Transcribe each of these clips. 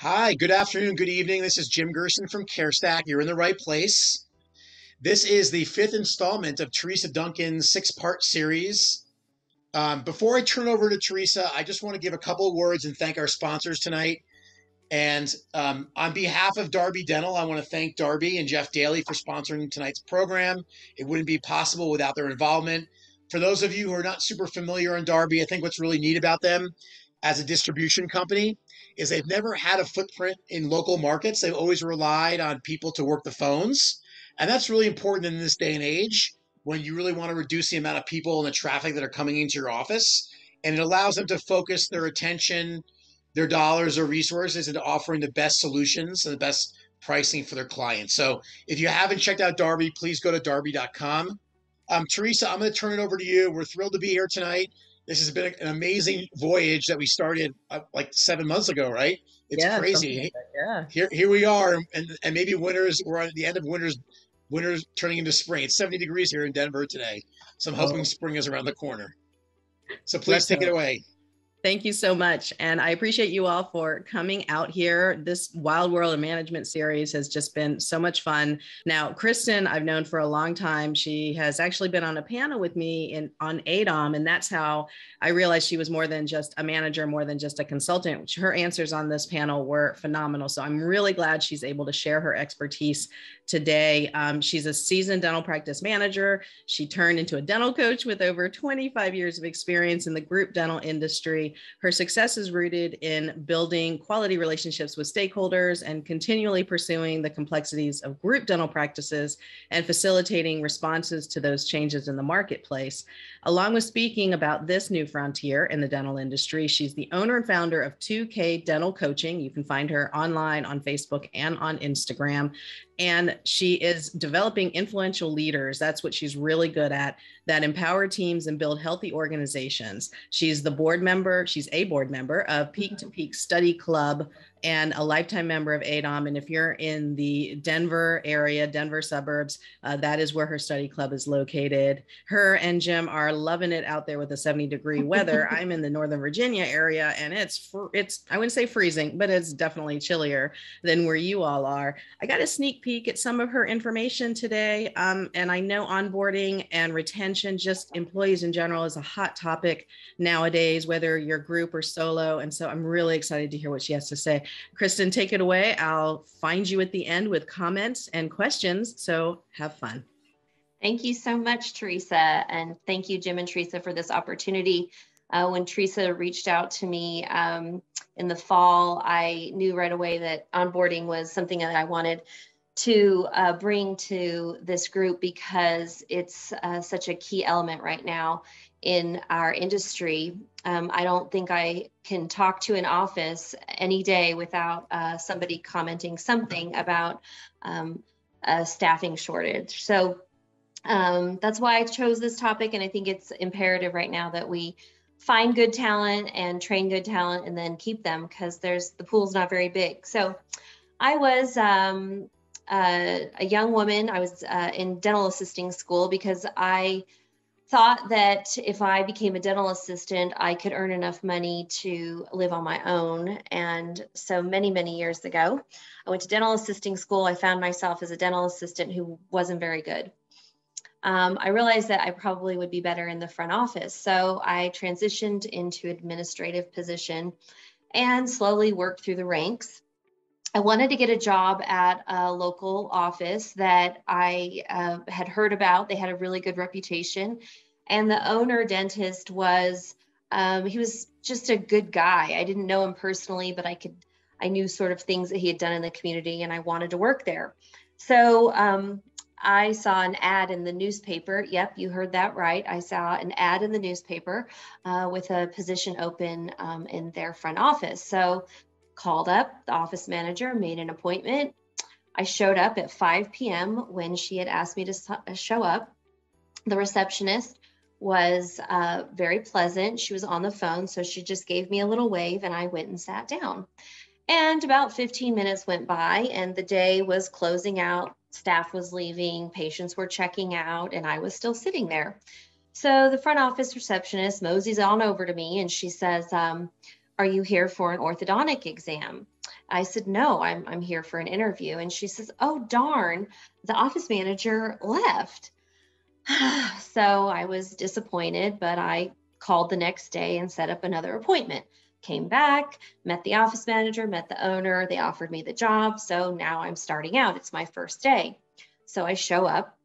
Hi, good afternoon, good evening. This is Jim Gerson from CareStack. You're in the right place. This is the fifth installment of Teresa Duncan's six-part series. Before I turn over to Teresa, I just want to give a couple of words and thank our sponsors tonight. And on behalf of Darby Dental, I want to thank Darby and Jeff Daly for sponsoring tonight's program. It wouldn't be possible without their involvement. For those of you who are not super familiar on Darby, I think what's really neat about them as a distribution company is they've never had a footprint in local markets. They've always relied on people to work the phones. And that's really important in this day and age when you really want to reduce the amount of people and the traffic that are coming into your office. And it allows them to focus their attention, their dollars or resources into offering the best solutions and the best pricing for their clients. So if you haven't checked out Darby, please go to darby.com. Teresa, I'm going to turn it over to you. We're thrilled to be here tonight. This has been an amazing voyage that we started like 7 months ago, right? It's Yeah, something crazy. like that. Yeah. Here we are, and maybe we're at the end of winter's turning into spring. It's 70 degrees here in Denver today, so I'm hoping Oh, spring is around the corner. So please let's take it hope. away. Thank you so much. And I appreciate you all for coming out here. This Wild World of Management series has just been so much fun. Now, Kristen, I've known for a long time. She has actually been on a panel with me on ADOM, and that's how I realized she was more than just a manager, more than just a consultant. Her answers on this panel were phenomenal. So I'm really glad she's able to share her expertise today. She's a seasoned dental practice manager. She turned into a dental coach with over 25 years of experience in the group dental industry. Her success is rooted in building quality relationships with stakeholders and continually pursuing the complexities of group dental practices and facilitating responses to those changes in the marketplace. Along with speaking about this new frontier in the dental industry, she's the owner and founder of 2K Dental Coaching. You can find her online on Facebook and on Instagram. And she is developing influential leaders. That's what she's really good at, that empower teams and build healthy organizations. She's a board member of Peak to Peak Study Club and a lifetime member of ADOM. And if you're in the Denver area, Denver suburbs, that is where her study club is located. Her and Jim are loving it out there with the 70-degree weather. I'm in the Northern Virginia area, and it's I wouldn't say freezing, but it's definitely chillier than where you all are. I got a sneak peek at some of her information today, and I know onboarding and retention, just employees in general, is a hot topic nowadays, whether you're group or solo. And so I'm really excited to hear what she has to say. Kristen, take it away. I'll find you at the end with comments and questions. So have fun. Thank you so much, Teresa. And thank you, Jim and Teresa, for this opportunity. When Teresa reached out to me in the fall, I knew right away that onboarding was something that I wanted to bring to this group because it's such a key element right now in our industry. I don't think I can talk to an office any day without somebody commenting something about a staffing shortage. So that's why I chose this topic. And I think it's imperative right now that we find good talent and train good talent and then keep them, because the pool's not very big. So I was a young woman. I was in dental assisting school because I thought that if I became a dental assistant, I could earn enough money to live on my own. And so many, many years ago, I went to dental assisting school. I found myself as a dental assistant who wasn't very good. I realized that I probably would be better in the front office. So I transitioned into administrative position and slowly worked through the ranks. I wanted to get a job at a local office that I had heard about. They had a really good reputation. And the owner dentist he was just a good guy. I didn't know him personally, but I knew sort of things that he had done in the community, and I wanted to work there. So I saw an ad in the newspaper. Yep, you heard that right. I saw an ad in the newspaper with a position open in their front office. So called up the office manager, made an appointment. I showed up at 5 p.m. when she had asked me to show up. The receptionist was very pleasant. She was on the phone, so she just gave me a little wave and I went and sat down. And about 15 minutes went by and the day was closing out. Staff was leaving, patients were checking out, and I was still sitting there. So the front office receptionist moseys on over to me and she says, are you here for an orthodontic exam? I said, no, I'm here for an interview. And she says, oh, darn, the office manager left. So I was disappointed, but I called the next day and set up another appointment. Came back, met the office manager, met the owner. They offered me the job. So now I'm starting out. It's my first day. So I show up.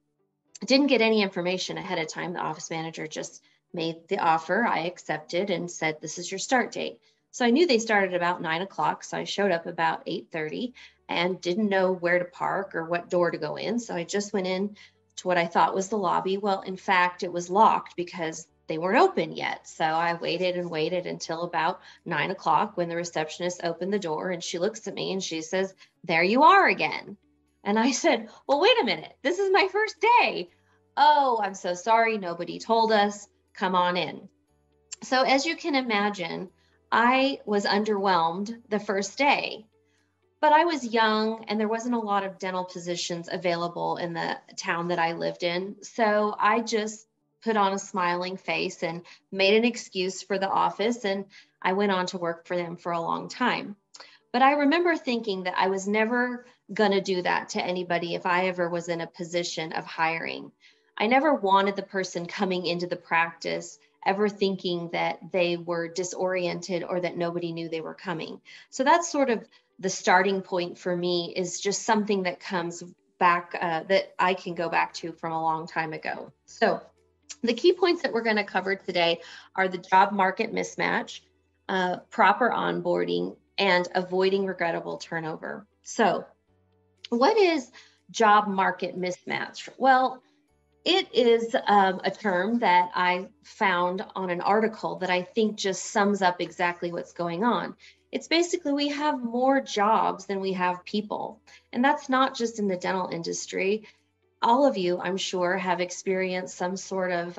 Didn't get any information ahead of time. The office manager just made the offer. I accepted and said, this is your start date. So I knew they started about 9 o'clock. So I showed up about 8:30 and didn't know where to park or what door to go in. So I just went in to what I thought was the lobby. Well, in fact, it was locked because they weren't open yet. So I waited and waited until about 9 o'clock when the receptionist opened the door, and she looks at me and she says, there you are again. And I said, well, wait a minute, this is my first day. Oh, I'm so sorry. Nobody told us. Come on in. So as you can imagine, I was underwhelmed the first day, but I was young and there wasn't a lot of dental positions available in the town that I lived in. So I just put on a smiling face and made an excuse for the office, and I went on to work for them for a long time. But I remember thinking that I was never going to do that to anybody if I ever was in a position of hiring. I never wanted the person coming into the practice ever thinking that they were disoriented or that nobody knew they were coming. So that's sort of the starting point for me, is just something that comes back that I can go back to from a long time ago. So the key points that we're going to cover today are the job market mismatch, proper onboarding, and avoiding regrettable turnover. So what is job market mismatch? Well, it is a term that I found on an article that I think just sums up exactly what's going on. It's basically we have more jobs than we have people. And that's not just in the dental industry. All of you, I'm sure, have experienced some sort of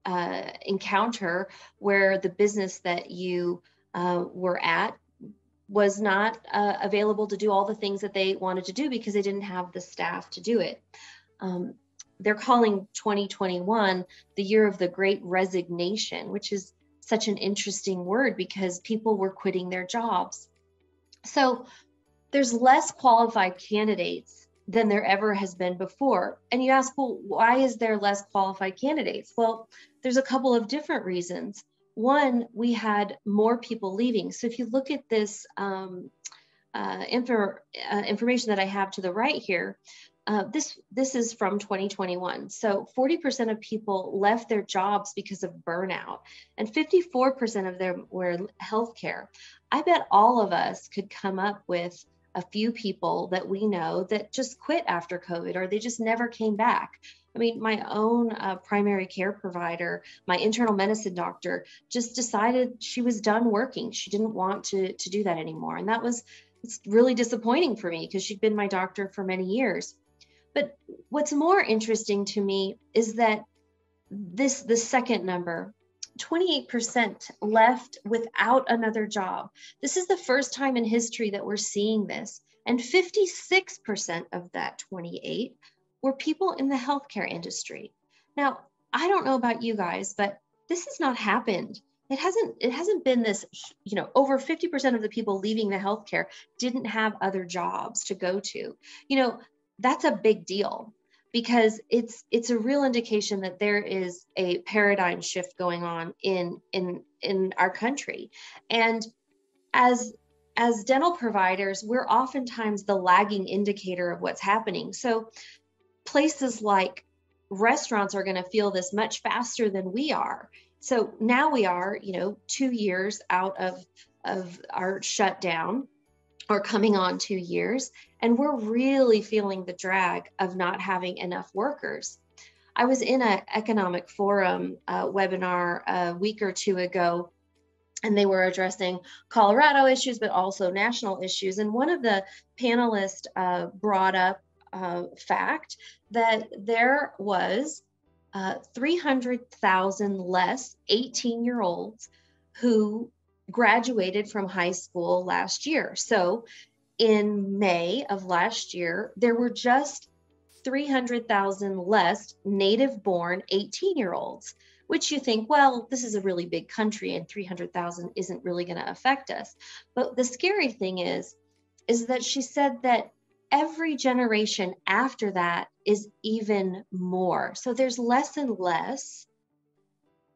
encounter where the business that you were at was not available to do all the things that they wanted to do because they didn't have the staff to do it. They're calling 2021 the year of the great resignation, which is such an interesting word because people were quitting their jobs. So there's less qualified candidates than there ever has been before. And you ask, well, why is there less qualified candidates? Well, there's a couple of different reasons. One, we had more people leaving. So if you look at this information that I have to the right here, this is from 2021. So 40% of people left their jobs because of burnout, and 54% of them were healthcare. I bet all of us could come up with a few people that we know that just quit after COVID, or they just never came back. I mean, my own primary care provider, my internal medicine doctor, just decided she was done working. She didn't want to do that anymore. And it's really disappointing for me because she'd been my doctor for many years. But what's more interesting to me is that the second number, 28% left without another job. This is the first time in history that we're seeing this. And 56% of that 28 were people in the healthcare industry. Now, I don't know about you guys, but this has not happened. It hasn't been this, over 50% of the people leaving the healthcare didn't have other jobs to go to. That's a big deal because it's a real indication that there is a paradigm shift going on in our country. And as dental providers, we're oftentimes the lagging indicator of what's happening. So places like restaurants are going to feel this much faster than we are. So now we are, 2 years out of our shutdown, or coming on 2 years, and we're really feeling the drag of not having enough workers. I was in an economic forum webinar a week or two ago, and they were addressing Colorado issues, but also national issues. And one of the panelists brought up fact that there was 300,000 less 18-year-olds who graduated from high school last year. So in May of last year, there were just 300,000 less native-born 18-year-olds which you think, well, this is a really big country and 300,000 isn't really going to affect us. But the scary thing is that she said that every generation after that is even more. So there's less and less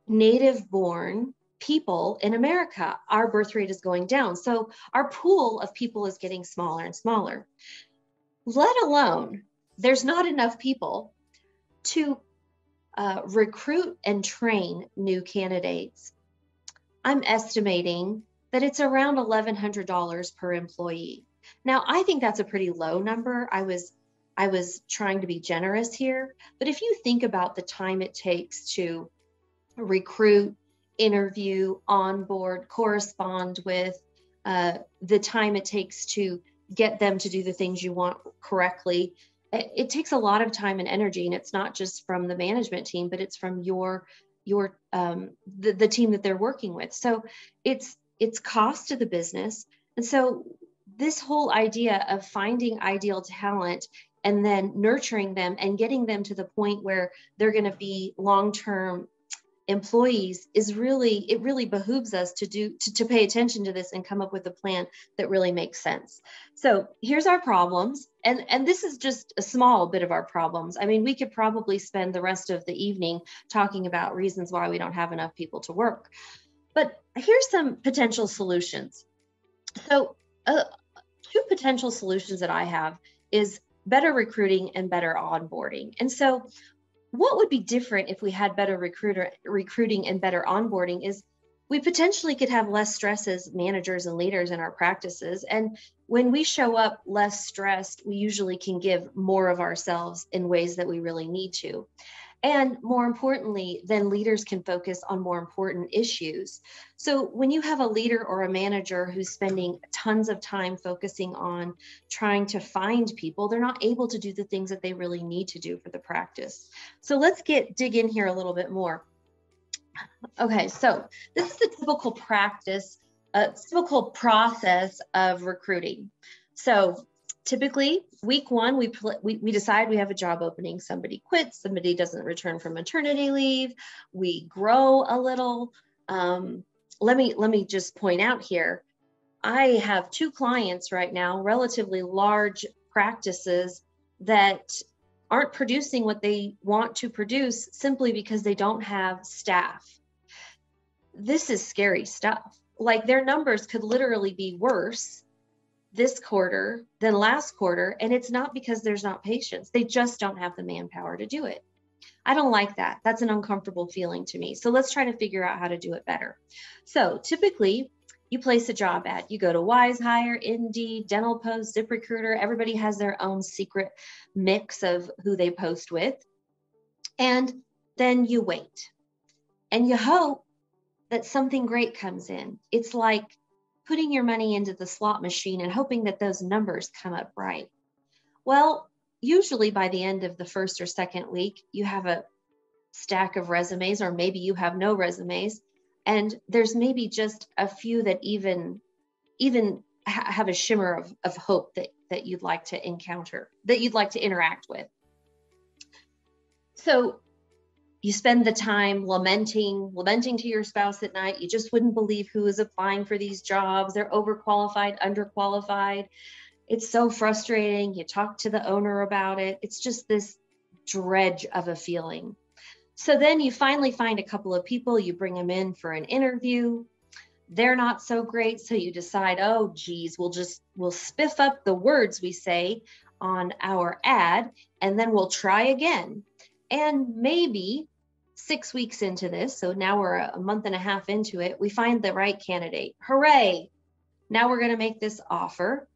native born people in America. Our birth rate is going down. So our pool of people is getting smaller and smaller. Let alone, there's not enough people to recruit and train new candidates. I'm estimating that it's around $1,100 per employee. Now, I think that's a pretty low number. I was trying to be generous here, but if you think about the time it takes to recruit, interview, onboard, correspond with, the time it takes to get them to do the things you want correctly, it takes a lot of time and energy, and it's not just from the management team, but it's from the team that they're working with. So it's cost to the business. And so this whole idea of finding ideal talent and then nurturing them and getting them to the point where they're going to be long-term employees it really behooves us to pay attention to this and come up with a plan that really makes sense. So here's our problems. And this is just a small bit of our problems. I mean, we could probably spend the rest of the evening talking about reasons why we don't have enough people to work. But here's some potential solutions. So two potential solutions that I have is better recruiting and better onboarding. And so what would be different if we had better recruiting and better onboarding is we potentially could have less stress as managers and leaders in our practices. And when we show up less stressed, we usually can give more of ourselves in ways that we really need to. And more importantly, then leaders can focus on more important issues. So when you have a leader or a manager who's spending tons of time focusing on trying to find people, they're not able to do the things that they really need to do for the practice. So let's dig in here a little bit more. Okay, so this is the typical typical process of recruiting. So typically, week one, we decide we have a job opening. Somebody quits, somebody doesn't return from maternity leave. We grow a little. Let me just point out here, I have 2 clients right now, relatively large practices that aren't producing what they want to produce simply because they don't have staff. This is scary stuff. Like, their numbers could literally be worse this quarter than last quarter, and it's not because there's not patients. They just don't have the manpower to do it. I don't like that. That's an uncomfortable feeling to me. So let's try to figure out how to do it better. So typically, you place a job ad. You go to WiseHire, Indeed, Dental Post, ZipRecruiter. Everybody has their own secret mix of who they post with. And then you wait. And you hope that something great comes in. It's like putting your money into the slot machine and hoping that those numbers come up right. Well, usually by the end of the first or second week, you have a stack of resumes, or maybe you have no resumes, and there's maybe just a few that even have a shimmer of hope that you'd like to encounter, that you'd like to interact with. So you spend the time lamenting to your spouse at night. You just wouldn't believe who is applying for these jobs. They're overqualified, underqualified. It's so frustrating. You talk to the owner about it. It's just this dredge of a feeling. So then you finally find a couple of people, you bring them in for an interview. They're not so great. So you decide, oh, geez, we'll spiff up the words we say on our ad, and then we'll try again. And maybe 6 weeks into this, so now we're a month and a half into it, we find the right candidate. Hooray! Now we're going to make this offer.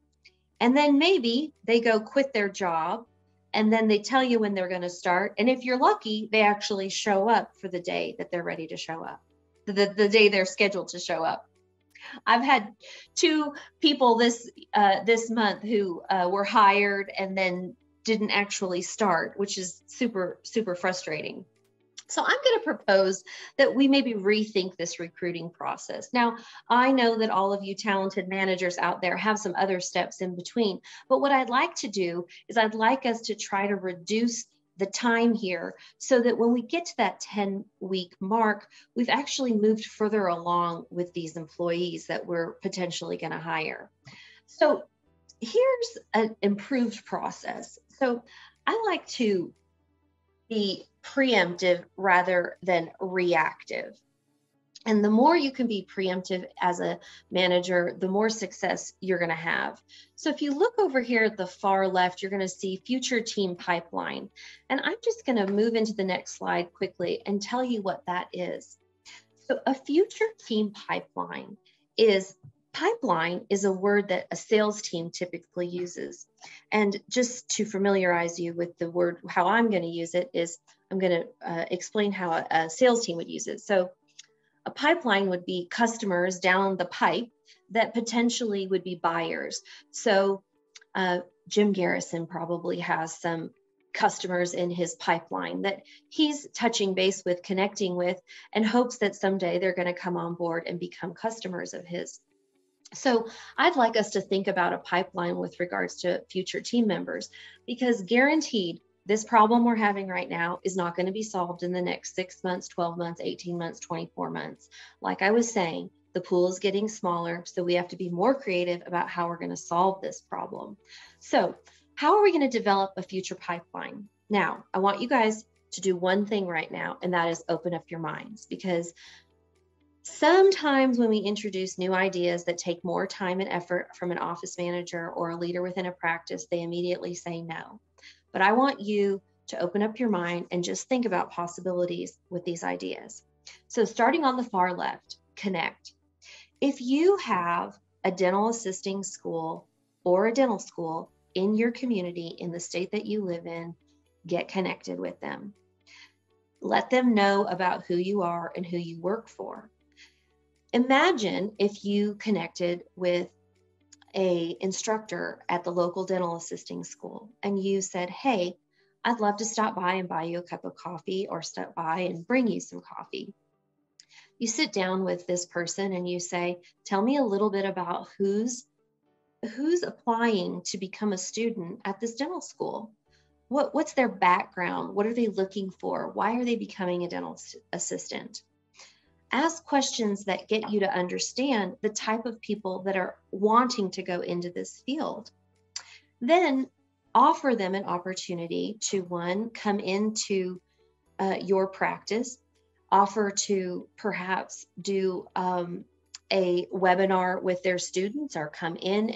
And then maybe they go quit their job, and then they tell you when they're going to start. And if you're lucky, they actually show up for the day that they're ready to show up, the day they're scheduled to show up. I've had 2 people this month who were hired and then didn't actually start, which is super, super frustrating. So I'm going to propose that we maybe rethink this recruiting process. Now, I know that all of you talented managers out there have some other steps in between, but what I'd like to do is I'd like us to try to reduce the time here so that when we get to that 10-week mark, we've actually moved further along with these employees that we're potentially going to hire. So here's an improved process. So I like to be preemptive rather than reactive. And the more you can be preemptive as a manager, the more success you're going to have. So if you look over here at the far left, you're going to see future team pipeline. And I'm just going to move into the next slide quickly and tell you what that is. So a future team pipeline is a word that a sales team typically uses. And just to familiarize you with the word, how I'm going to use it is I'm going to explain how a sales team would use it. So a pipeline would be customers down the pipe that potentially would be buyers. So Jim Garrison probably has some customers in his pipeline that he's touching base with, connecting with, and hopes that someday they're going to come on board and become customers of his. So I'd like us to think about a pipeline with regards to future team members, because guaranteed, this problem we're having right now is not going to be solved in the next 6 months, 12 months, 18 months, 24 months. Like I was saying, the pool is getting smaller, so we have to be more creative about how we're going to solve this problem. So how are we going to develop a future pipeline? Now, I want you guys to do one thing right now, and that is open up your minds, because sometimes when we introduce new ideas that take more time and effort from an office manager or a leader within a practice, they immediately say no. But I want you to open up your mind and just think about possibilities with these ideas. So starting on the far left, connect. If you have a dental assisting school or a dental school in your community in the state that you live in, get connected with them. Let them know about who you are and who you work for. Imagine if you connected with an instructor at the local dental assisting school and you said, hey, I'd love to stop by and buy you a cup of coffee, or stop by and bring you some coffee. You sit down with this person and you say, tell me a little bit about who's applying to become a student at this dental school. What's their background? What are they looking for? Why are they becoming a dental assistant? Ask questions that get you to understand the type of people that are wanting to go into this field. Then offer them an opportunity to, one, come into your practice, offer to perhaps do a webinar with their students, or come in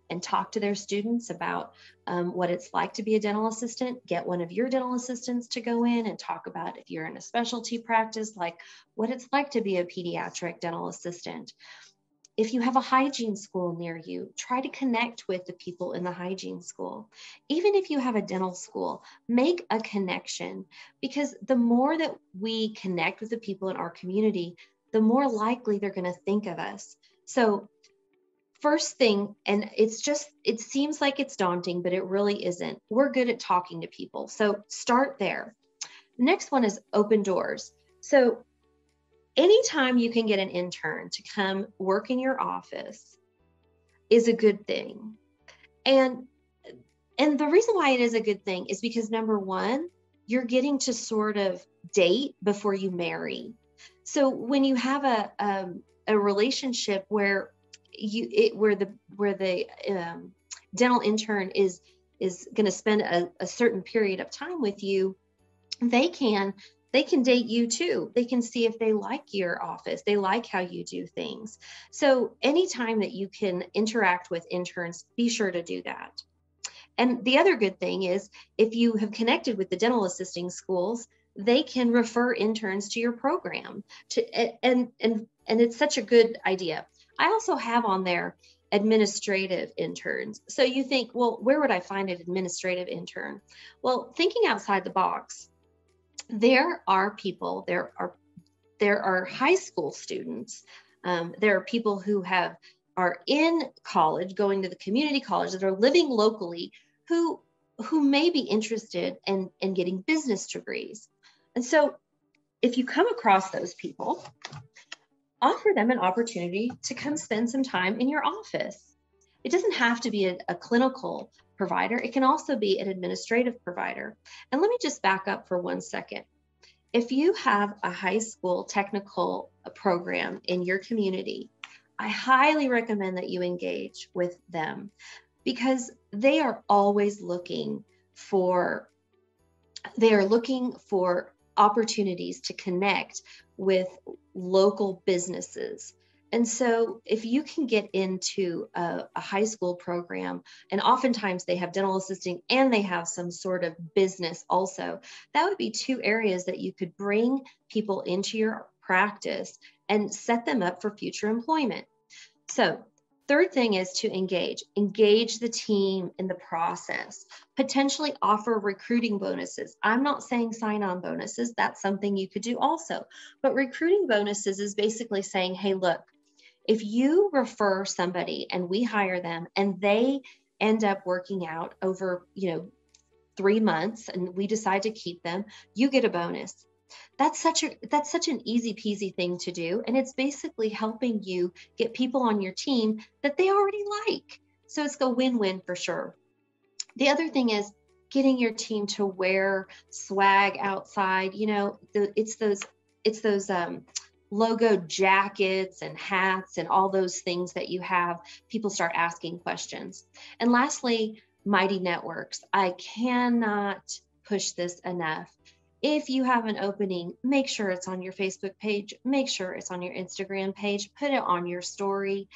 and talk to their students about what it's like to be a dental assistant. Get one of your dental assistants to go in and talk about, if you're in a specialty practice, like what it's like to be a pediatric dental assistant. If you have a hygiene school near you, try to connect with the people in the hygiene school. Even if you have a dental school, make a connection, because the more that we connect with the people in our community, the more likely they're going to think of us. So first thing, and it seems like it's daunting, but it really isn't. We're good at talking to people. So start there. The next one is open doors. So anytime you can get an intern to come work in your office is a good thing. And the reason why it is a good thing is because, number one, you're getting to sort of date before you marry. So when you have a relationship where the dental intern is going to spend a certain period of time with you, they can date you too. They can see if they like your office, they like how you do things. So anytime that you can interact with interns, be sure to do that. And the other good thing is, if you have connected with the dental assisting schools, they can refer interns to your program. And it's such a good idea. I also have on there administrative interns. So you think, well, where would I find an administrative intern? Well, thinking outside the box, there are people, there are high school students, there are people who are in college, going to the community college, that are living locally, who may be interested in getting business degrees. And so if you come across those people, offer them an opportunity to come spend some time in your office. It doesn't have to be a clinical provider. It can also be an administrative provider. And let me just back up for 1 second. If you have a high school technical program in your community, I highly recommend that you engage with them, because they are always looking for opportunities to connect with local businesses. And so if you can get into a high school program, and oftentimes they have dental assisting and they have some sort of business also, that would be 2 areas that you could bring people into your practice and set them up for future employment. So third thing is to engage the team in the process, potentially offer recruiting bonuses. I'm not saying sign-on bonuses. That's something you could do also. But recruiting bonuses is basically saying, hey, look, if you refer somebody and we hire them and they end up working out over, 3 months and we decide to keep them, you get a bonus. That's such an easy peasy thing to do. And it's basically helping you get people on your team that they already like. So it's a win-win for sure. The other thing is getting your team to wear swag outside. It's those logo jackets and hats and all those things that you have. People start asking questions. And lastly, mighty networks. I cannot push this enough. If you have an opening, make sure it's on your Facebook page, make sure it's on your Instagram page, put it on your story.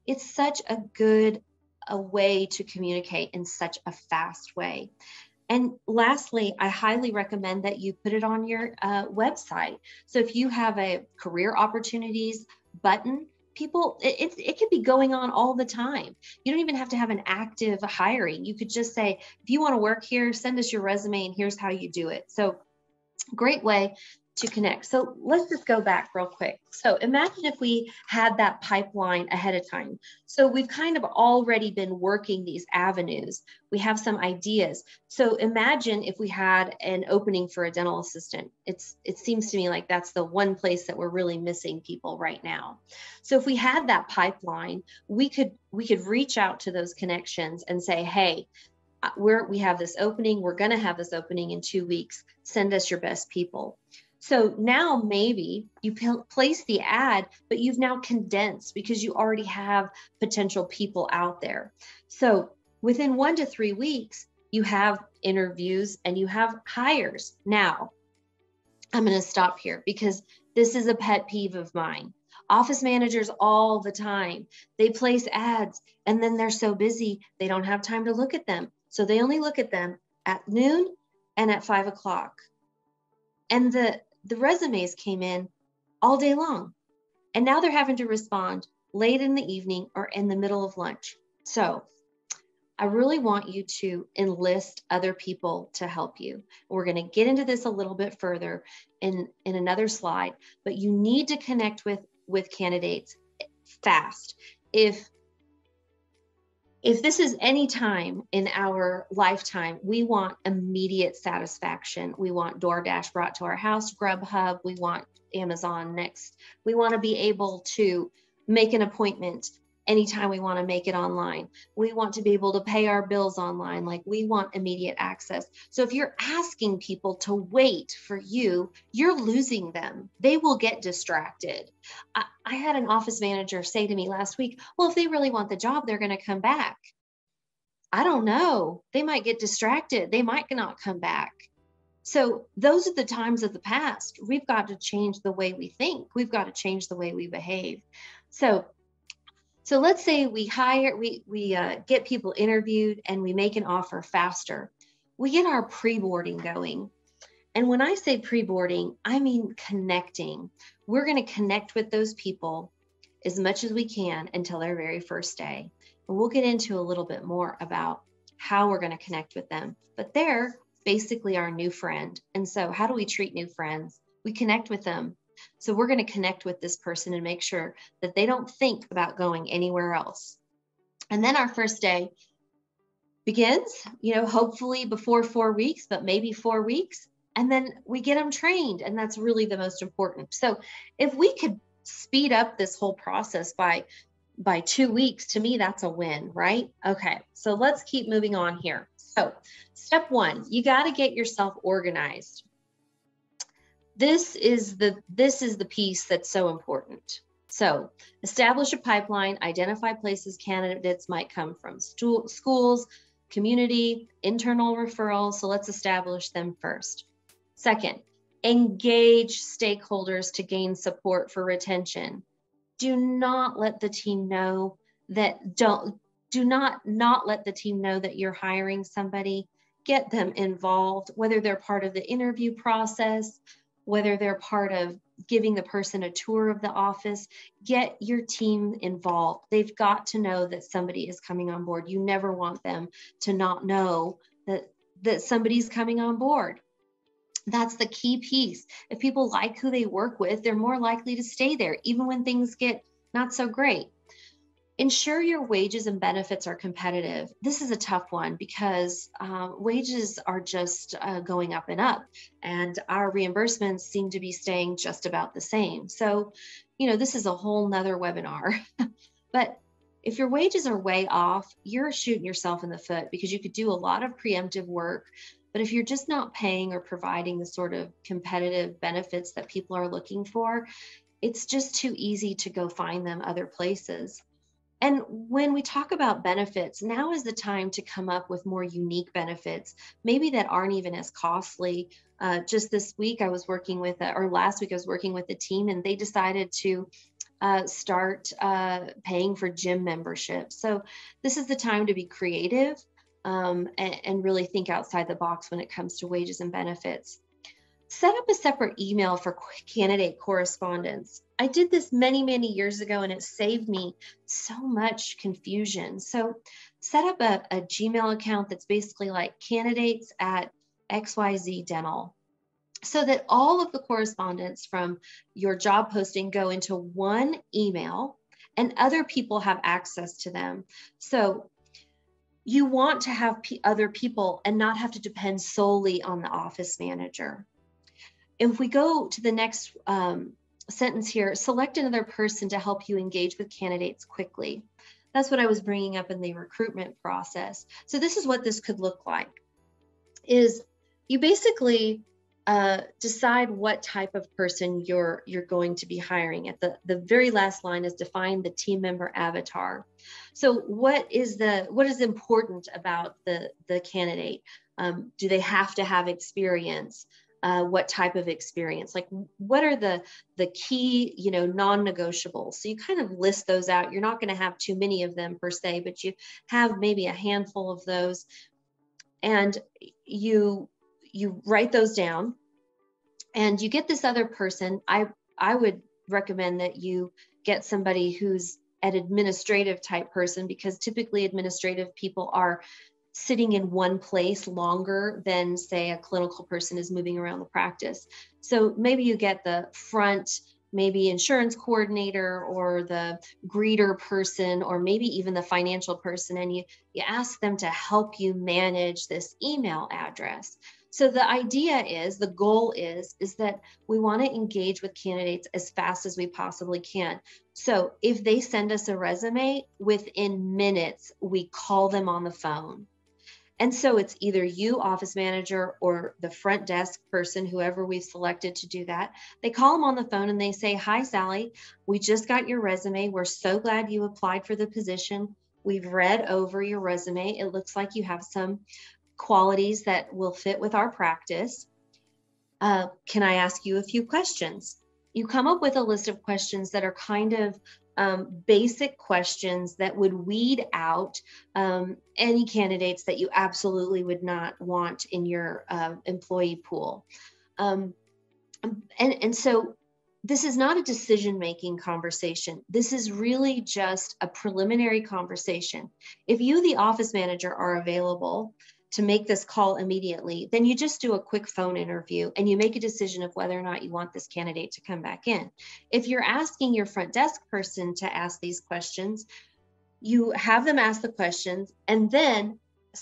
It's such a good way to communicate in such a fast way. And lastly, I highly recommend that you put it on your website. So if you have a career opportunities button, it could be going on all the time. You don't even have to have an active hiring. You could just say, if you want to work here, send us your resume and here's how you do it. So great way to connect. So let's just go back real quick. So imagine if we had that pipeline ahead of time. So we've kind of already been working these avenues. We have some ideas. So imagine if we had an opening for a dental assistant. It seems to me like that's the one place that we're really missing people right now. So if we had that pipeline, we could reach out to those connections and say, hey, we have this opening. We're going to have this opening in 2 weeks. Send us your best people. So now maybe you place the ad, but you've now condensed because you already have potential people out there. So within 1 to 3 weeks, you have interviews and you have hires. Now, I'm going to stop here because this is a pet peeve of mine. Office managers all the time, they place ads and then they're so busy, they don't have time to look at them. So they only look at them at noon and at 5 o'clock. And the resumes came in all day long. And now they're having to respond late in the evening or in the middle of lunch. So I really want you to enlist other people to help you. We're going to get into this a little bit further in another slide, but you need to connect with candidates fast. If this is any time in our lifetime, we want immediate satisfaction. We want DoorDash brought to our house, Grubhub, we want Amazon next. We want to be able to make an appointment anytime we want to make it online. We want to be able to pay our bills online. Like, we want immediate access. So if you're asking people to wait for you, you're losing them. They will get distracted. I had an office manager say to me last week, well, if they really want the job, they're going to come back. I don't know. They might get distracted. They might not come back. So those are the times of the past. We've got to change the way we think. We've got to change the way we behave. So let's say we get people interviewed and we make an offer faster. We get our pre-boarding going. And when I say pre-boarding, I mean connecting. We're going to connect with those people as much as we can until their very first day. And we'll get into a little bit more about how we're going to connect with them. But they're basically our new friend. And so how do we treat new friends? We connect with them. So we're going to connect with this person and make sure that they don't think about going anywhere else. And then our first day begins, hopefully before 4 weeks, but maybe 4 weeks. And then we get them trained. And that's really the most important. So if we could speed up this whole process by by 2 weeks, to me, that's a win, right? Okay, so let's keep moving on here. So step one, you got to get yourself organized. This is the piece that's so important. So establish a pipeline, identify places candidates might come from, schools, community, internal referrals. So let's establish them first. Second, engage stakeholders to gain support for retention. Do not let the team know that do not let the team know that you're hiring somebody. Get them involved, whether they're part of the interview process, whether they're part of giving the person a tour of the office. Get your team involved. They've got to know that somebody is coming on board. You never want them to not know that somebody's coming on board. That's the key piece. If people like who they work with, they're more likely to stay there, even when things get not so great. Ensure your wages and benefits are competitive. This is a tough one because wages are just going up and up, and our reimbursements seem to be staying just about the same. So, this is a whole nother webinar. But if your wages are way off, you're shooting yourself in the foot, because you could do a lot of preemptive work. But if you're just not paying or providing the sort of competitive benefits that people are looking for, it's just too easy to go find them other places. And when we talk about benefits, now is the time to come up with more unique benefits, maybe that aren't even as costly. Just this week, I was working with, or last week, I was working with a team, and they decided to start paying for gym memberships. So this is the time to be creative and really think outside the box when it comes to wages and benefits. Set up a separate email for candidate correspondence. I did this many, many years ago, and it saved me so much confusion. So set up a Gmail account that's basically like candidates at XYZ Dental, so that all of the correspondence from your job posting go into one email and other people have access to them. So you want to have other people and not have to depend solely on the office manager. If we go to the next sentence here, select another person to help you engage with candidates quickly. That's what I was bringing up in the recruitment process. So this is what this could look like, is you basically decide what type of person you're going to be hiring. At the very last line is define the team member avatar. So what is important about the candidate? Do they have to have experience? What type of experience? Like, what are the key, non-negotiables? So you kind of list those out. You're not going to have too many of them per se, but you have maybe a handful of those, and you write those down, and you get this other person. I would recommend that you get somebody who's an administrative type person, because typically administrative people are sitting in one place longer than, say, a clinical person is moving around the practice. So maybe you get the front, maybe insurance coordinator, or the greeter person, or maybe even the financial person, and you ask them to help you manage this email address. So the goal is that we want to engage with candidates as fast as we possibly can. So if they send us a resume, within minutes, we call them on the phone. And so it's either you, office manager, or the front desk person, whoever we've selected to do that. They call them on the phone and they say, "Hi, Sally, we just got your resume. We're so glad you applied for the position. We've read over your resume. It looks like you have some qualities that will fit with our practice. Can I ask you a few questions?" You come up with a list of questions that are kind of basic questions that would weed out any candidates that you absolutely would not want in your employee pool. And so this is not a decision-making conversation. This is really just a preliminary conversation. If you, the office manager, are available to make this call immediately, then you just do a quick phone interview and you make a decision of whether or not you want this candidate to come back in. If you're asking your front desk person to ask these questions, you have them ask the questions, and then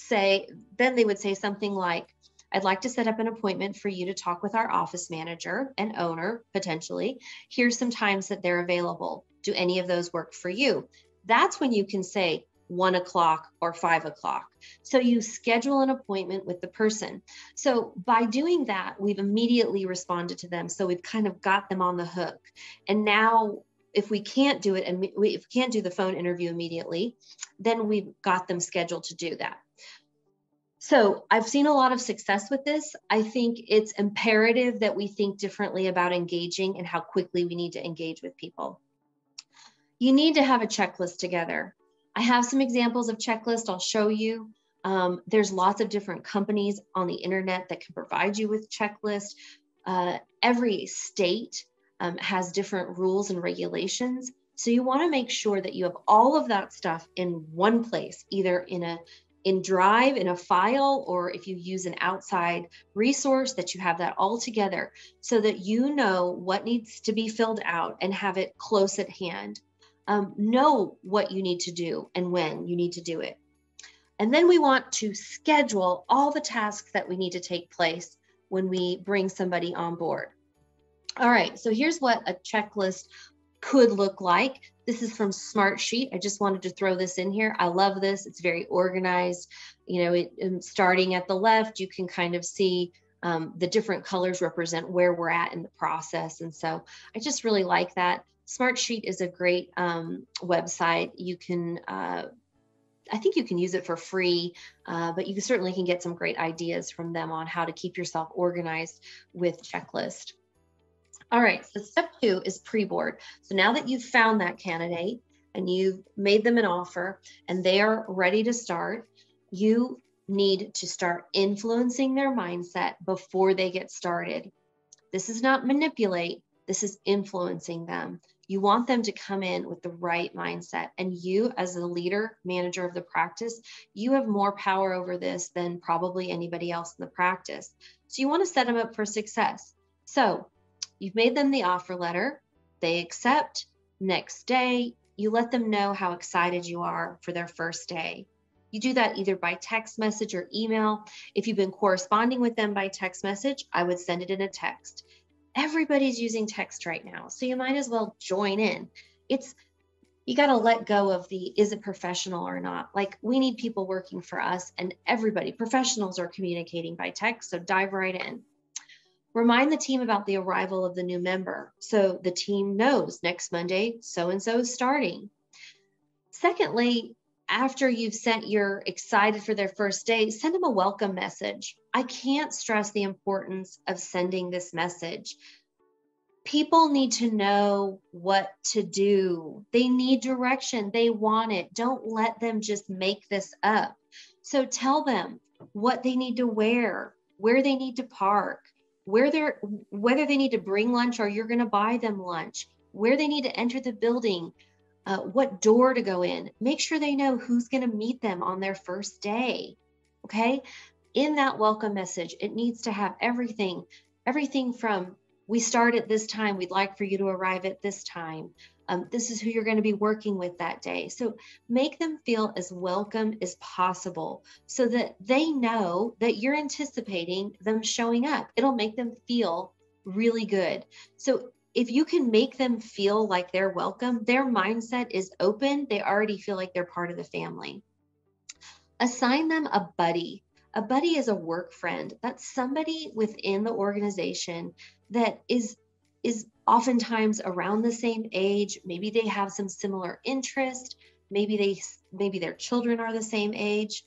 they would say something like, "I'd like to set up an appointment for you to talk with our office manager and owner, potentially. Here's some times that they're available. Do any of those work for you?" That's when you can say 1 o'clock or 5 o'clock. So you schedule an appointment with the person. So by doing that, we've immediately responded to them. So we've kind of got them on the hook. And now if we can't do it, and if we can't do the phone interview immediately, then we've got them scheduled to do that. So I've seen a lot of success with this. I think it's imperative that we think differently about engaging and how quickly we need to engage with people. You need to have a checklist together. I have some examples of checklists I'll show you. There's lots of different companies on the internet that can provide you with checklists. Every state has different rules and regulations. So you want to make sure that you have all of that stuff in one place, either in Drive, in a file, or if you use an outside resource, that you have that all together so that you know what needs to be filled out and have it close at hand. Know what you need to do and when you need to do it. And then we want to schedule all the tasks that we need to take place when we bring somebody on board. All right, so here's what a checklist could look like. This is from Smartsheet. I just wanted to throw this in here. I love this. It's very organized. You know, starting at the left, you can kind of see the different colors represent where we're at in the process. And so I just really like that. Smartsheet is a great website. You can, I think you can use it for free, but you certainly can get some great ideas from them on how to keep yourself organized with checklist. All right, so step 2 is pre-board. So now that you've found that candidate and you've made them an offer and they are ready to start, you need to start influencing their mindset before they get started. This is not manipulate, this is influencing them. You want them to come in with the right mindset. And you, as the leader, manager of the practice, you have more power over this than probably anybody else in the practice. So you want to set them up for success. So you've made them the offer letter, they accept. Next day, you let them know how excited you are for their first day. You do that either by text message or email. If you've been corresponding with them by text message, I would send it in a text. Everybody's using text right now, so you might as well join in. You got to let go of the, is it professional or not? Like, we need people working for us, and everybody, professionals, are communicating by text, so dive right in. Remind the team about the arrival of the new member, so the team knows next Monday, so-and-so is starting. Secondly, after you've sent you're excited for their first day, send them a welcome message. I can't stress the importance of sending this message. People need to know what to do. They need direction. They want it. Don't let them just make this up. So tell them what they need to wear, where they need to park, whether they need to bring lunch or you're going to buy them lunch, where they need to enter the building, what door to go in. Make sure they know who's going to meet them on their first day. Okay. In that welcome message, it needs to have everything from, we start at this time, we'd like for you to arrive at this time. This is who you're going to be working with that day. So make them feel as welcome as possible so that they know that you're anticipating them showing up. It'll make them feel really good. So if you can make them feel like they're welcome, their mindset is open, they already feel like they're part of the family. Assign them a buddy. A buddy is a work friend. That's somebody within the organization that is oftentimes around the same age. Maybe they have some similar interest. Maybe their children are the same age.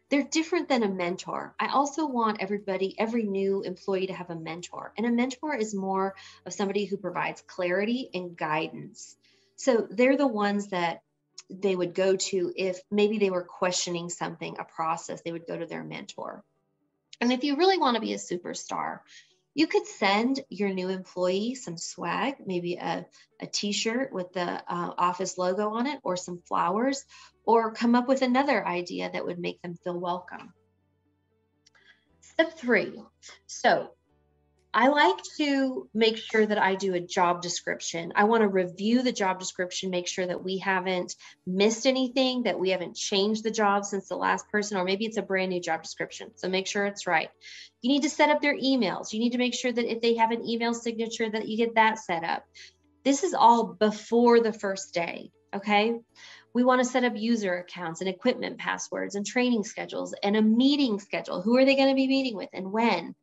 They're different than a mentor. I also want every new employee to have a mentor. And a mentor is more of somebody who provides clarity and guidance. So they're the ones that they would go to if maybe they were questioning something, a process, they would go to their mentor. And if you really want to be a superstar, you could send your new employee some swag, maybe a t-shirt with the office logo on it, or some flowers, or come up with another idea that would make them feel welcome. Step 3. So I like to make sure that I do a job description. I want to review the job description, make sure that we haven't missed anything, that we haven't changed the job since the last person, or maybe it's a brand new job description. So make sure it's right. You need to set up their emails. You need to make sure that if they have an email signature, that you get that set up. This is all before the first day, okay? We want to set up user accounts and equipment passwords and training schedules and a meeting schedule. Who are they going to be meeting with and when?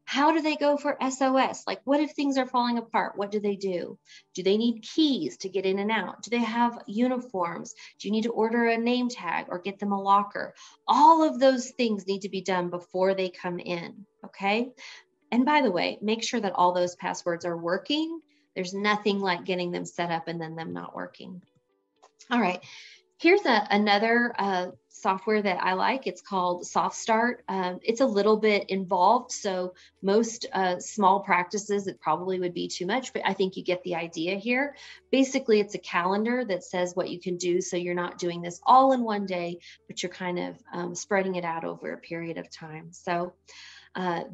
How do they go for SOS? Like, what if things are falling apart? What do they do? Do they need keys to get in and out? Do they have uniforms? Do you need to order a name tag or get them a locker? All of those things need to be done before they come in, okay? And by the way, make sure that all those passwords are working. There's nothing like getting them set up and then them not working. All right. Here's another software that I like. It's called Soft Start. It's a little bit involved. So most small practices, it probably would be too much, but I think you get the idea here. Basically, it's a calendar that says what you can do. So you're not doing this all in one day, but you're kind of spreading it out over a period of time. So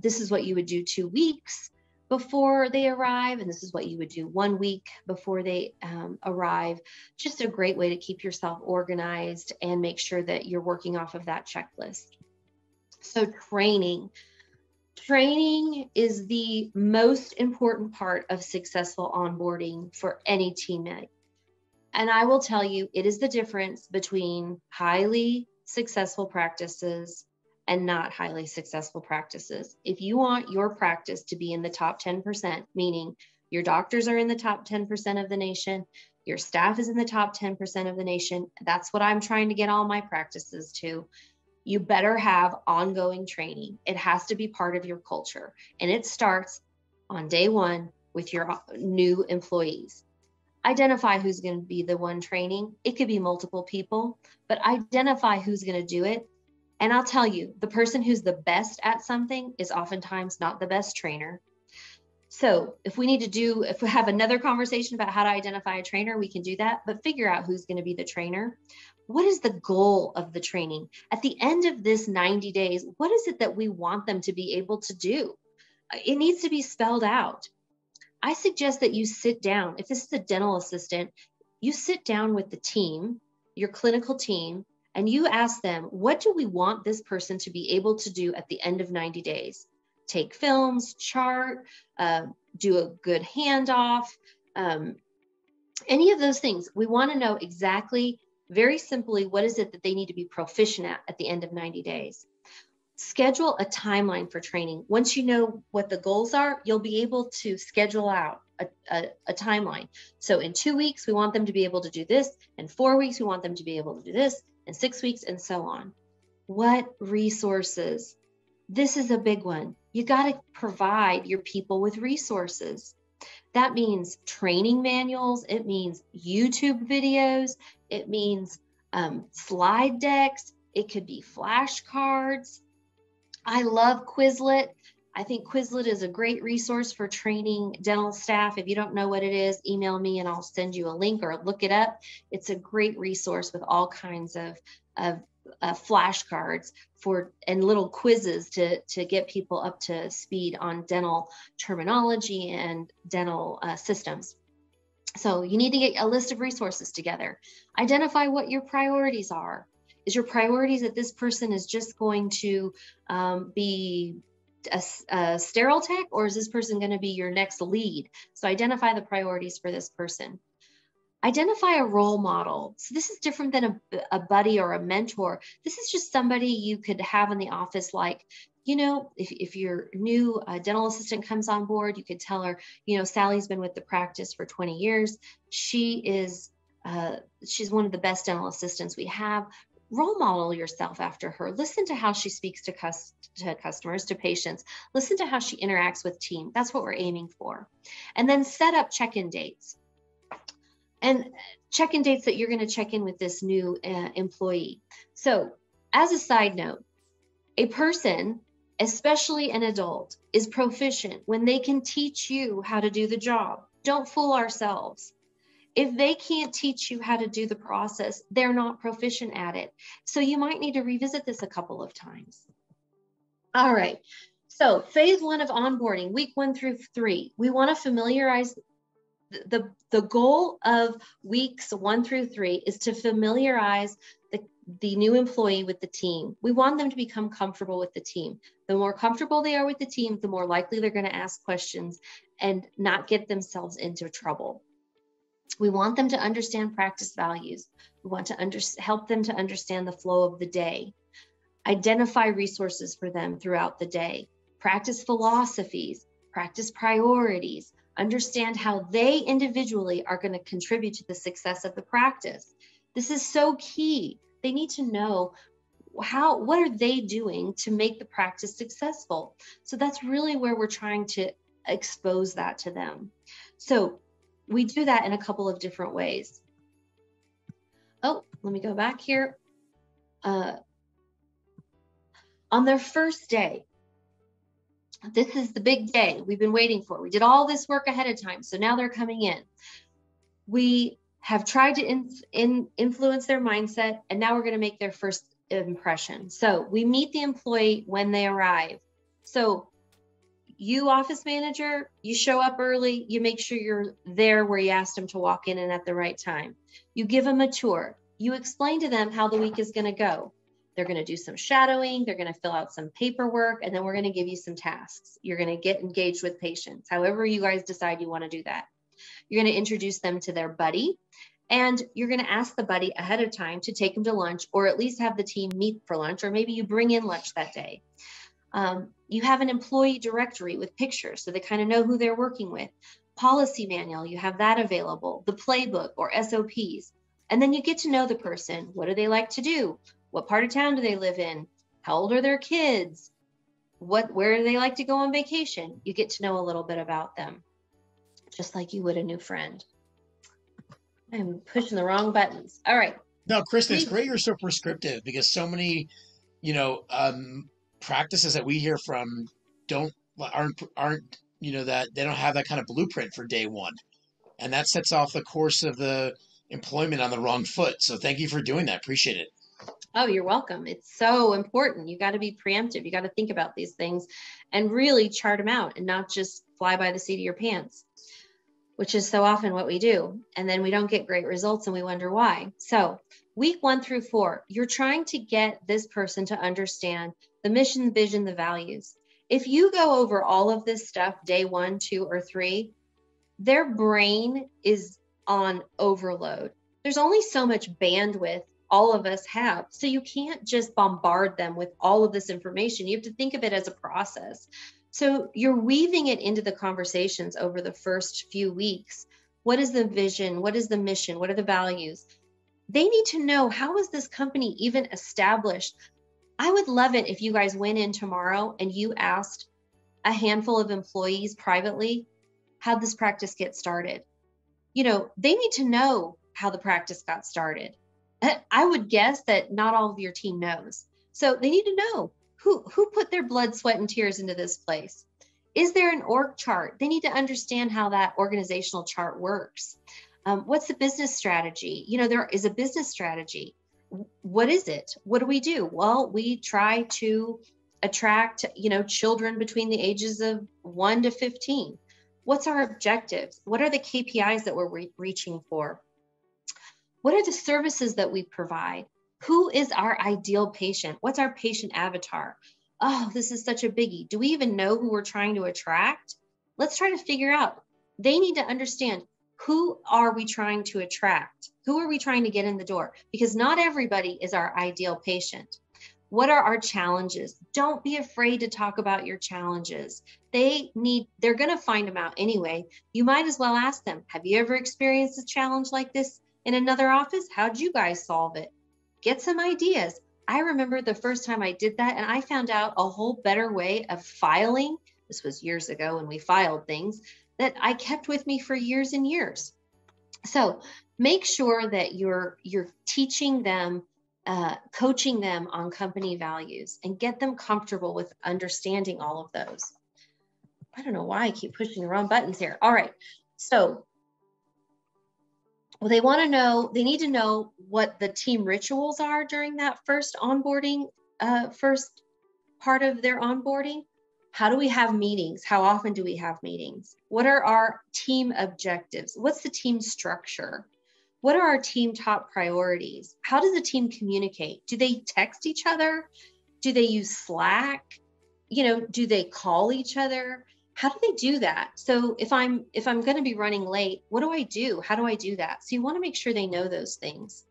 this is what you would do 2 weeks before they arrive, and this is what you would do 1 week before they arrive. Just a great way to keep yourself organized and make sure that you're working off of that checklist. So training is the most important part of successful onboarding for any teammate. And I will tell you, it is the difference between highly successful practices and not highly successful practices. If you want your practice to be in the top 10%, meaning your doctors are in the top 10% of the nation, your staff is in the top 10% of the nation, that's what I'm trying to get all my practices to. You better have ongoing training. It has to be part of your culture. And it starts on day one with your new employees. Identify who's going to be the one training. It could be multiple people, but identify who's going to do it. And I'll tell you, the person who's the best at something is oftentimes not the best trainer. So if we have another conversation about how to identify a trainer, we can do that, but figure out who's going to be the trainer. What is the goal of the training? At the end of this 90 days, what is it that we want them to be able to do? It needs to be spelled out. I suggest that you sit down. If this is a dental assistant, you sit down with the team, your clinical team, and you ask them, what do we want this person to be able to do at the end of 90 days? Take films, chart, do a good handoff, any of those things. We want to know exactly, very simply, what is it that they need to be proficient at the end of 90 days. Schedule a timeline for training. Once you know what the goals are, you'll be able to schedule out a timeline. So in 2 weeks, we want them to be able to do this. In 4 weeks, we want them to be able to do this. In 6 weeks, and so on. What resources? This is a big one. You got to provide your people with resources. That means training manuals. It means YouTube videos. It means slide decks. It could be flashcards. I love Quizlet. I think Quizlet is a great resource for training dental staff. If you don't know what it is, email me and I'll send you a link or look it up. It's a great resource with all kinds of flashcards and little quizzes to get people up to speed on dental terminology and dental systems. So you need to get a list of resources together. Identify what your priorities are. Is your priorities that this person is just going to be a sterile tech, or is this person going to be your next lead? So identify the priorities for this person. Identify a role model. So this is different than a buddy or a mentor. This is just somebody you could have in the office, like, you know, if your new dental assistant comes on board, you could tell her, you know, Sally's been with the practice for 20 years. She's one of the best dental assistants we have. Role model yourself after her. Listen to how she speaks to customers, to patients. Listen to how she interacts with team. That's what we're aiming for. And then set up check-in dates. And check-in dates that you're going to check in with this new employee. So as a side note, a person, especially an adult, is proficient when they can teach you how to do the job. Don't fool ourselves. If they can't teach you how to do the process, they're not proficient at it. So you might need to revisit this a couple of times. All right. So phase 1 of onboarding, week 1 through 3, we want to familiarize. The goal of weeks 1 through 3 is to familiarize the new employee with the team. We want them to become comfortable with the team. The more comfortable they are with the team, the more likely they're going to ask questions and not get themselves into trouble. We want them to understand practice values. We want to help them to understand the flow of the day, identify resources for them throughout the day, practice philosophies, practice priorities, understand how they individually are going to contribute to the success of the practice. This is so key. They need to know what are they doing to make the practice successful. So that's really where we're trying to expose that to them. So we do that in a couple of different ways. Oh, let me go back here. On their first day, this is the big day we've been waiting for. We did all this work ahead of time, so now they're coming in. We have tried to influence their mindset, and now we're going to make their first impression. So we meet the employee when they arrive. So you, office manager, you show up early, you make sure you're there where you asked them to walk in and at the right time. You give them a tour. You explain to them how the week is going to go. They're going to do some shadowing. They're going to fill out some paperwork, and then we're going to give you some tasks. You're going to get engaged with patients, however you guys decide you want to do that. You're going to introduce them to their buddy, and you're going to ask the buddy ahead of time to take them to lunch, or at least have the team meet for lunch, or maybe you bring in lunch that day. You have an employee directory with pictures, so they kind of know who they're working with. Policy manual, you have that available, the playbook or SOPs. And then you get to know the person. What do they like to do? What part of town do they live in? How old are their kids? Where do they like to go on vacation? You get to know a little bit about them, just like you would a new friend. I'm pushing the wrong buttons. All right. No, Kristen, it's great you're so prescriptive, because so many, practices that we hear from aren't that they don't have that kind of blueprint for day one, and that sets off the course of the employment on the wrong foot. So thank you for doing that. Appreciate it. Oh, you're welcome. It's so important. You got to be preemptive. You got to think about these things and really chart them out, and not just fly by the seat of your pants, which is so often what we do. And then we don't get great results and we wonder why. So week 1 through 4, you're trying to get this person to understand the mission, vision, the values. If you go over all of this stuff day 1, 2, or 3, their brain is on overload. There's only so much bandwidth all of us have. So you can't just bombard them with all of this information. You have to think of it as a process. So you're weaving it into the conversations over the first few weeks. What is the vision? What is the mission? What are the values? They need to know, how is this company even established? I would love it if you guys went in tomorrow and you asked a handful of employees privately, how'd this practice get started? They need to know how the practice got started. I would guess that not all of your team knows. So they need to know who put their blood, sweat, and tears into this place. Is there an org chart? They need to understand how that organizational chart works. What's the business strategy? There is a business strategy. What is it? What do we do? Well, we try to attract, children between the ages of 1 to 15. What's our objectives? What are the KPIs that we're reaching for? What are the services that we provide? Who is our ideal patient? What's our patient avatar? Oh, this is such a biggie. Do we even know who we're trying to attract? Let's try to figure out. They need to understand, who are we trying to attract? Who are we trying to get in the door? Because not everybody is our ideal patient. What are our challenges? Don't be afraid to talk about your challenges. They're going to find them out anyway. You might as well ask them, have you ever experienced a challenge like this in another office? How'd you guys solve it? Get some ideas. I remember the first time I did that, and I found out a whole better way of filing. This was years ago when we filed things that I kept with me for years and years. So make sure that you're teaching them, coaching them on company values, and get them comfortable with understanding all of those. I don't know why I keep pushing the wrong buttons here. All right. So they need to know what the team rituals are during that first onboarding, first part of their onboarding. How do we have meetings? How often do we have meetings? What are our team objectives? What's the team structure? What are our team top priorities? How does the team communicate? Do they text each other? Do they use Slack? Do they call each other? How do they do that? So if I'm going to be running late, what do I do? How do I do that? So you want to make sure they know those things.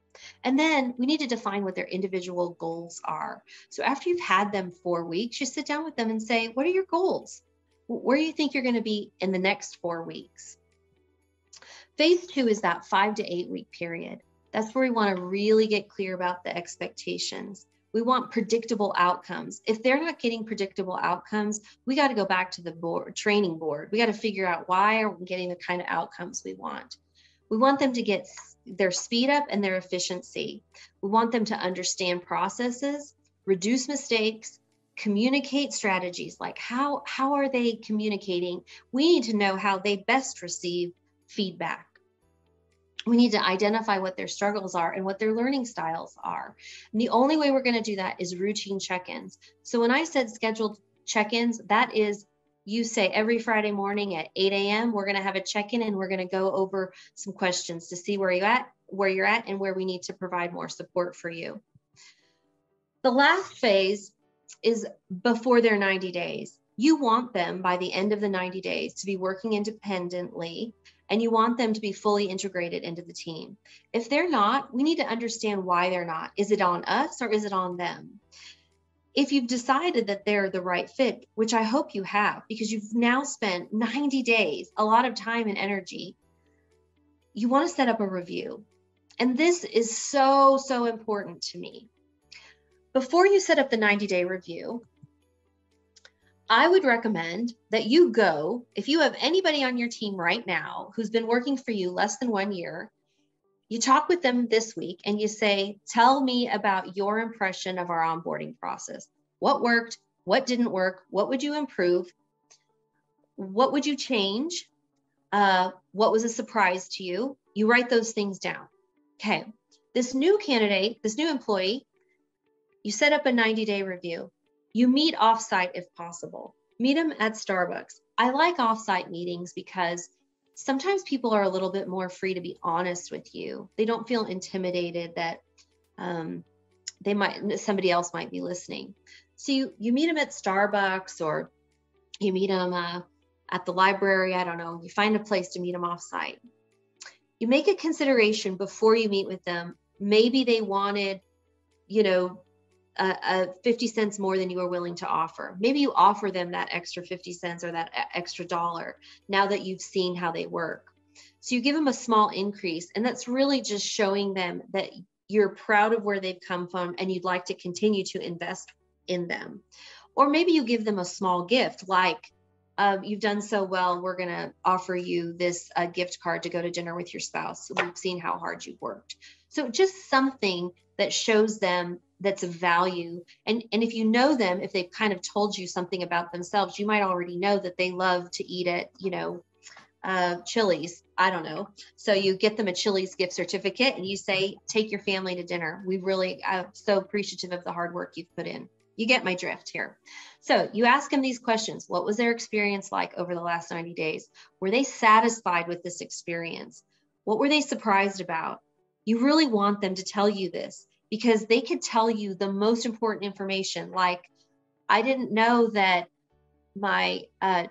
And then we need to define what their individual goals are. So after you've had them 4 weeks, you sit down with them and say, what are your goals? Where do you think you're going to be in the next 4 weeks? Phase 2 is that 5 to 8 week period. That's where we want to really get clear about the expectations. We want predictable outcomes. If they're not getting predictable outcomes, we got to go back to the training board. We got to figure out why are we getting the kind of outcomes we want. We want them to get their speed up and their efficiency. We want them to understand processes, reduce mistakes, communicate strategies, like how are they communicating? We need to know how they best receive feedback. We need to identify what their struggles are and what their learning styles are. And the only way we're going to do that is routine check-ins. So when I said scheduled check-ins, that is, you say every Friday morning at 8 a.m., we're going to have a check-in and we're going to go over some questions to see where you're at and where we need to provide more support for you. The last phase is before their 90 days. You want them by the end of the 90 days to be working independently, and you want them to be fully integrated into the team. If they're not, we need to understand why they're not. Is it on us or is it on them? If you've decided that they're the right fit, which I hope you have, because you've now spent 90 days, a lot of time and energy, you want to set up a review. And this is so, so important to me. Before you set up the 90-day review, I would recommend that you go, if you have anybody on your team right now who's been working for you less than 1 year, you talk with them this week and you say, tell me about your impression of our onboarding process. What worked? What didn't work? What would you improve? What would you change? What was a surprise to you? You write those things down. Okay, this new candidate, this new employee, you set up a 90-day review. You meet offsite if possible. Meet them at Starbucks. I like offsite meetings because sometimes people are a little bit more free to be honest with you. They don't feel intimidated that somebody else might be listening. So you meet them at Starbucks, or you meet them at the library. I don't know. You find a place to meet them offsite. You make a consideration before you meet with them. Maybe they wanted, 50 cents more than you are willing to offer. Maybe you offer them that extra 50 cents or that extra $1 now that you've seen how they work. So you give them a small increase, and that's really just showing them that you're proud of where they've come from and you'd like to continue to invest in them. Or maybe you give them a small gift, like you've done so well, we're going to offer you this gift card to go to dinner with your spouse. We've seen how hard you've worked. So just something that shows them that's of value. And if you know them, if they've kind of told you something about themselves, you might already know that they love to eat at, Chili's. I don't know. So you get them a Chili's gift certificate and you say, take your family to dinner. I'm so appreciative of the hard work you've put in. You get my drift here. So you ask them these questions. What was their experience like over the last 90 days? Were they satisfied with this experience? What were they surprised about? You really want them to tell you this, because they could tell you the most important information. Like, I didn't know that my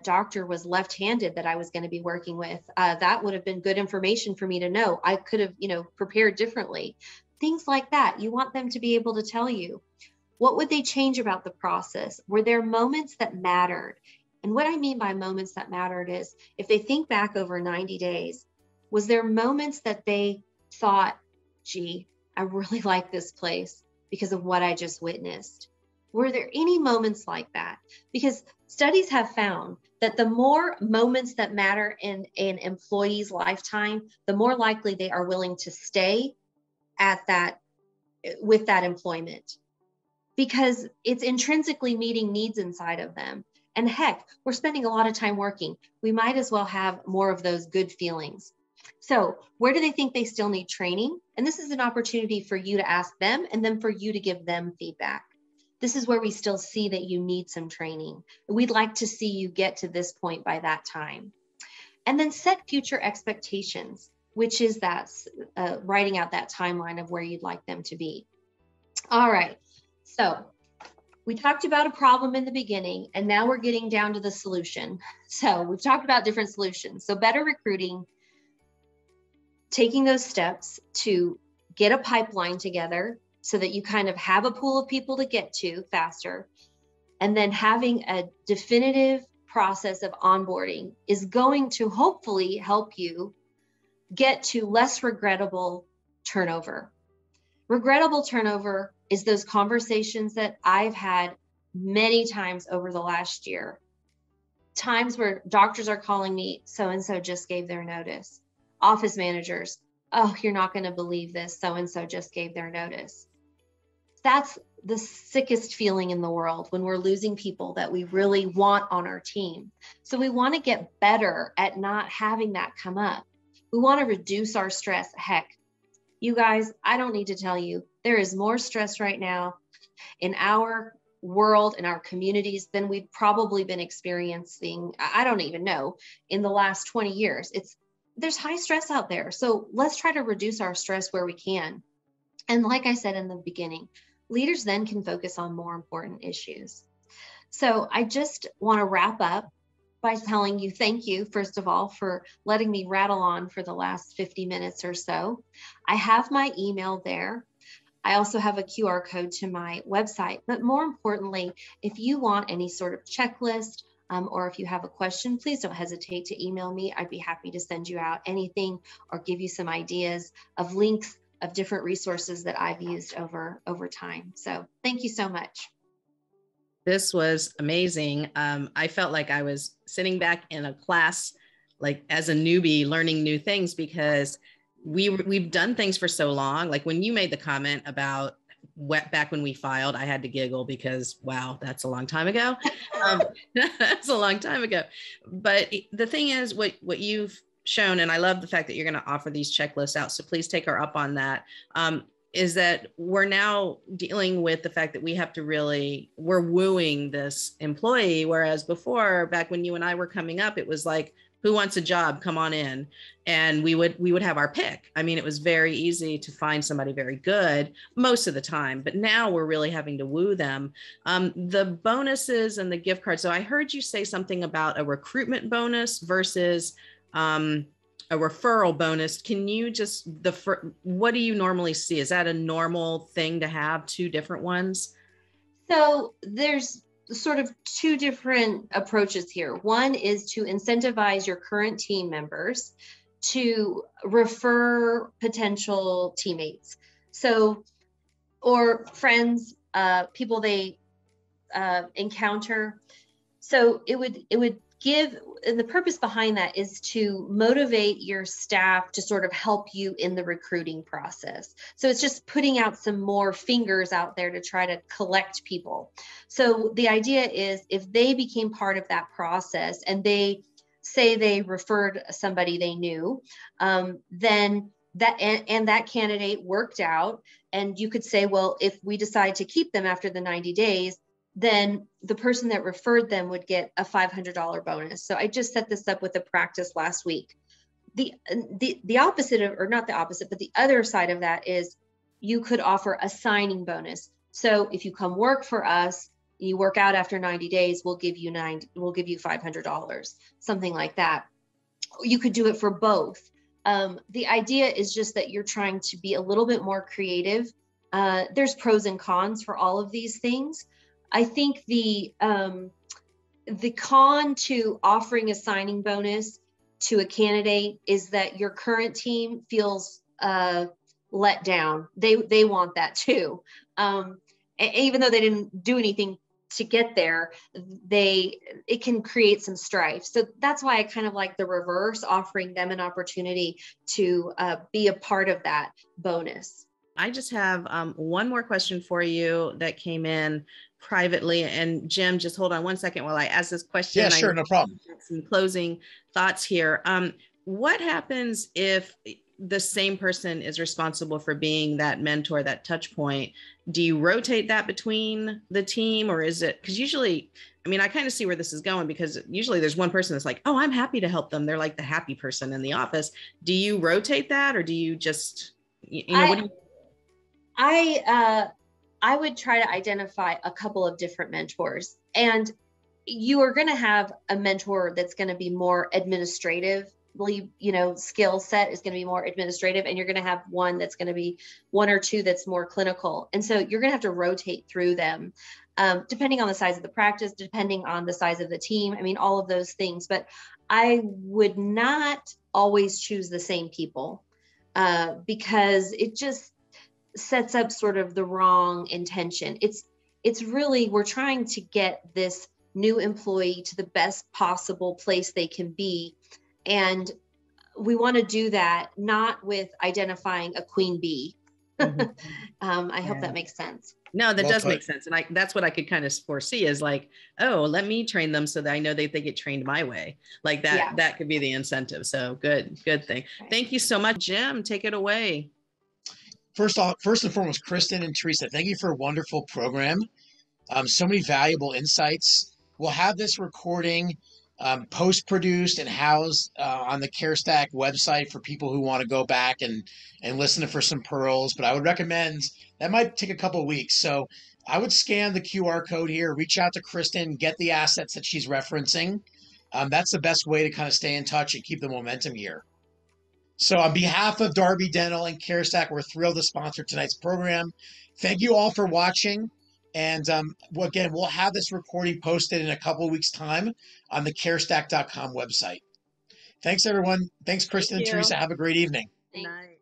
doctor was left-handed that I was going to be working with. That would have been good information for me to know. I could have, prepared differently. Things like that. You want them to be able to tell you. What would they change about the process? Were there moments that mattered? And what I mean by moments that mattered is, if they think back over 90 days, was there moments that they thought, gee, I really like this place because of what I just witnessed? Were there any moments like that? Because studies have found that the more moments that matter in an employee's lifetime, the more likely they are willing to stay with that employment, because it's intrinsically meeting needs inside of them. And heck, we're spending a lot of time working. We might as well have more of those good feelings. So where do they think they still need training? And this is an opportunity for you to ask them and then for you to give them feedback. This is where we still see that you need some training. We'd like to see you get to this point by that time. And then set future expectations, which is that writing out that timeline of where you'd like them to be. All right. So we talked about a problem in the beginning, and now we're getting down to the solution. So we've talked about different solutions. So better recruiting, taking those steps to get a pipeline together so that you kind of have a pool of people to get to faster. And then having a definitive process of onboarding is going to hopefully help you get to less regrettable turnover. Regrettable turnover is those conversations that I've had many times over the last year. Times where doctors are calling me, so-and-so just gave their notice. Office managers, oh, you're not going to believe this, so-and-so just gave their notice. That's the sickest feeling in the world, when we're losing people that we really want on our team. So we want to get better at not having that come up. We want to reduce our stress. Heck, you guys, I don't need to tell you, there is more stress right now in our world, in our communities, than we've probably been experiencing, I don't even know, in the last 20 years. There's high stress out there. So let's try to reduce our stress where we can. And like I said in the beginning, leaders then can focus on more important issues. So I just want to wrap up by telling you thank you, first of all, for letting me rattle on for the last 50 minutes or so. I have my email there. I also have a QR code to my website. But more importantly, if you want any sort of checklist, or if you have a question, please don't hesitate to email me. I'd be happy to send you out anything or give you some ideas of links of different resources that I've used over time. So thank you so much. This was amazing. I felt like I was sitting back in a class, like as a newbie, learning new things, because we've done things for so long. Like when you made the comment about back when we filed, I had to giggle because, wow, that's a long time ago. That's a long time ago. But the thing is, what you've shown, and I love the fact that you're going to offer these checklists out, so please take her up on that, is that we're now dealing with the fact that we have to we're wooing this employee. Whereas before, back when you and I were coming up, it was like, who wants a job? Come on in. And we would have our pick. I mean, it was very easy to find somebody very good most of the time, but now we're really having to woo them. The bonuses and the gift cards. So I heard you say something about a recruitment bonus versus a referral bonus. Can you just, what do you normally see? Is that a normal thing to have two different ones? So there's sort of two different approaches here. One is to incentivize your current team members to refer potential teammates. So, or friends, people they encounter. So it would give, and the purpose behind that is to motivate your staff to sort of help you in the recruiting process. So it's just putting out some more fingers out there to try to collect people. So the idea is, if they became part of that process and they say they referred somebody they knew, then that candidate worked out, and you could say, well, if we decide to keep them after the 90 days, then the person that referred them would get a $500 bonus. So I just set this up with a practice last week. The opposite of, or not the opposite, but the other side of that is you could offer a signing bonus. So if you come work for us, you work out after 90 days, we'll give you $500, something like that. You could do it for both. The idea is just that you're trying to be a little bit more creative. There's pros and cons for all of these things. I think the con to offering a signing bonus to a candidate is that your current team feels let down. They want that too. Even though they didn't do anything to get there, it can create some strife. So that's why I kind of like the reverse, offering them an opportunity to be a part of that bonus. I just have one more question for you that came in privately. And Jim, just hold on one second while I ask this question. Yeah, sure, no problem. Some closing thoughts here. What happens if the same person is responsible for being that mentor, that touch point? Do you rotate that between the team, or is it, because usually, I mean, I kind of see where this is going, because usually there's one person that's like, oh, I'm happy to help them. They're like the happy person in the office. Do you rotate that, or do you just, what do you? I would try to identify a couple of different mentors. And you are going to have a mentor that's going to be more administratively, skill set is going to be more administrative, and you're going to have one that's going to be one or two that's more clinical. And so you're going to have to rotate through them, depending on the size of the practice, depending on the size of the team. I mean, all of those things. But I would not always choose the same people, because it just sets up sort of the wrong intention. It's really, we're trying to get this new employee to the best possible place they can be. And we want to do that not with identifying a queen bee. I hope that makes sense. No, that does make sense. And that's what I could kind of foresee is like, oh, let me train them so that I know that they get trained my way. Like that, that could be the incentive. So good thing. Right. Thank you so much, Jim. Take it away. First and foremost, Kristen and Teresa, thank you for a wonderful program. So many valuable insights. We'll have this recording post-produced and housed on the CareStack website for people who want to go back and listen for some pearls. But I would recommend, that might take a couple of weeks. So I would scan the QR code here, reach out to Kristen, get the assets that she's referencing. That's the best way to kind of stay in touch and keep the momentum here. So on behalf of Darby Dental and CareStack, we're thrilled to sponsor tonight's program. Thank you all for watching. And again, we'll have this recording posted in a couple of weeks' time on the carestack.com website. Thanks, everyone. Thanks, Kristen and Teresa. Have a great evening. Good night.